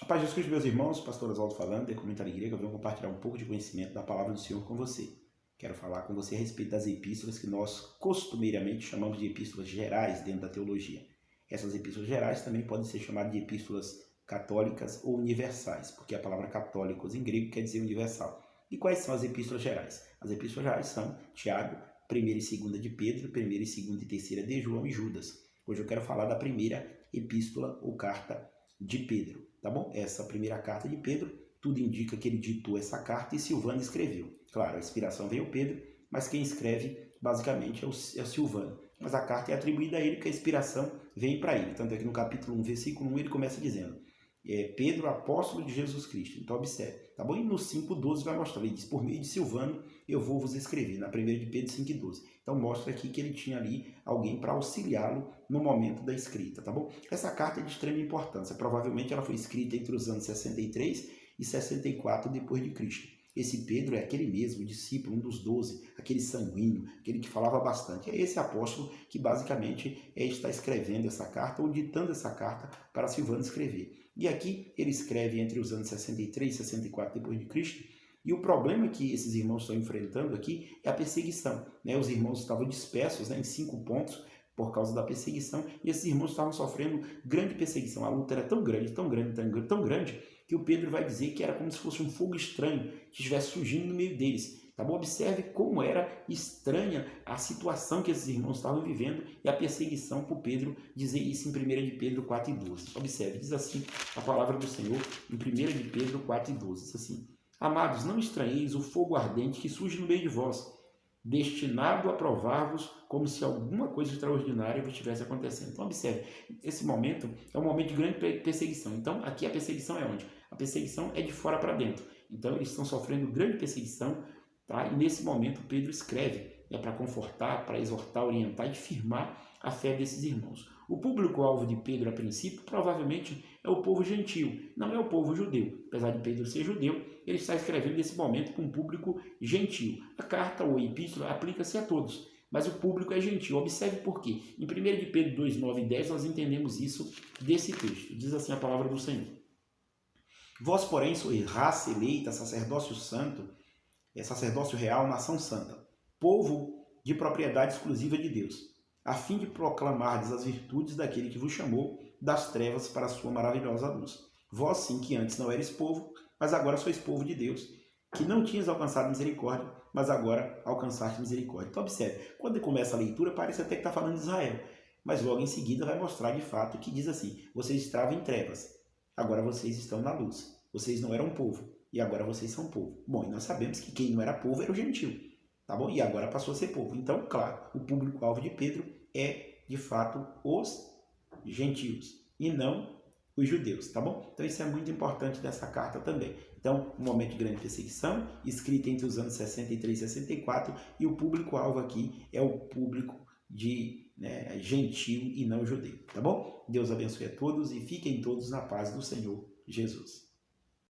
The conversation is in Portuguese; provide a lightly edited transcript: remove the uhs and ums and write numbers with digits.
Paz de Jesus Cristo, meus irmãos, pastor Oswaldo falando, comentário grego, eu venho compartilhar um pouco de conhecimento da palavra do Senhor com você. Quero falar com você a respeito das epístolas que nós costumeiramente chamamos de epístolas gerais dentro da teologia. Essas epístolas gerais também podem ser chamadas de epístolas católicas ou universais, porque a palavra católicos em grego quer dizer universal. E quais são as epístolas gerais? As epístolas gerais são Tiago, 1ª e 2ª de Pedro, 1ª e 2ª e 3ª de João e Judas. Hoje eu quero falar da primeira epístola ou carta de Pedro, tá bom? Essa primeira carta de Pedro, tudo indica que ele ditou essa carta e Silvano escreveu. Claro, a inspiração veio ao Pedro, mas quem escreve basicamente é o Silvano. Mas a carta é atribuída a ele, porque a inspiração vem para ele. Tanto é que no capítulo 1, versículo 1, ele começa dizendo: Pedro, apóstolo de Jesus Cristo. Então observe, tá bom? E no 5,12 vai mostrar, ele diz: por meio de Silvano eu vou vos escrever, na 1ª de Pedro 5,12. Então mostra aqui que ele tinha ali alguém para auxiliá-lo no momento da escrita, tá bom? Essa carta é de extrema importância, provavelmente ela foi escrita entre os anos 63 e 64 depois de Cristo. Esse Pedro é aquele mesmo discípulo, um dos 12, aquele sanguíneo, aquele que falava bastante. É esse apóstolo que basicamente está escrevendo essa carta ou ditando essa carta para Silvano escrever. E aqui ele escreve entre os anos 63 e 64 depois de Cristo. E o problema que esses irmãos estão enfrentando aqui é a perseguição, né? Os irmãos estavam dispersos, né, em 5 pontos por causa da perseguição, e esses irmãos estavam sofrendo grande perseguição. A luta era tão grande, tão grande, tão grande, tão grande, que o Pedro vai dizer que era como se fosse um fogo estranho que estivesse surgindo no meio deles. Tá bom? Observe como era estranha a situação que esses irmãos estavam vivendo e a perseguição por Pedro dizer isso em 1ª de Pedro 4,12. Observe, diz assim a palavra do Senhor em 1ª de Pedro 4,12. Diz assim: amados, não estranheis o fogo ardente que surge no meio de vós, destinado a provar-vos como se alguma coisa extraordinária vos estivesse acontecendo. Então observe, esse momento é um momento de grande perseguição. Então aqui a perseguição é onde? A perseguição é de fora para dentro. Então eles estão sofrendo grande perseguição, tá? E nesse momento Pedro escreve, para confortar, para exortar, orientar e firmar a fé desses irmãos. O público-alvo de Pedro, a princípio, provavelmente é o povo gentil, não é o povo judeu. Apesar de Pedro ser judeu, ele está escrevendo nesse momento para um público gentil. A carta ou a epístola aplica-se a todos, mas o público é gentil. Observe por quê. Em 1 de Pedro 2, 9 e 10, nós entendemos isso desse texto. Diz assim a palavra do Senhor: vós, porém, sois raça eleita, sacerdócio santo, sacerdócio real, nação santa, povo de propriedade exclusiva de Deus, a fim de proclamardes as virtudes daquele que vos chamou das trevas para a sua maravilhosa luz. Vós sim, que antes não eres povo, mas agora sois povo de Deus, que não tinhas alcançado misericórdia, mas agora alcançaste misericórdia. Então observe, quando começa a leitura parece até que está falando de Israel, mas logo em seguida vai mostrar de fato que diz assim: vocês estavam em trevas, agora vocês estão na luz. Vocês não eram povo, e agora vocês são povo. Bom, e nós sabemos que quem não era povo era o gentil, tá bom? E agora passou a ser povo. Então, claro, o público-alvo de Pedro é, de fato, os gentios, e não os judeus, tá bom? Então isso é muito importante dessa carta também. Então, um momento de grande perseguição, escrita entre os anos 63 e 64, e o público-alvo aqui é o público de gentil e não judeu, tá bom? Deus abençoe a todos e fiquem todos na paz do Senhor Jesus.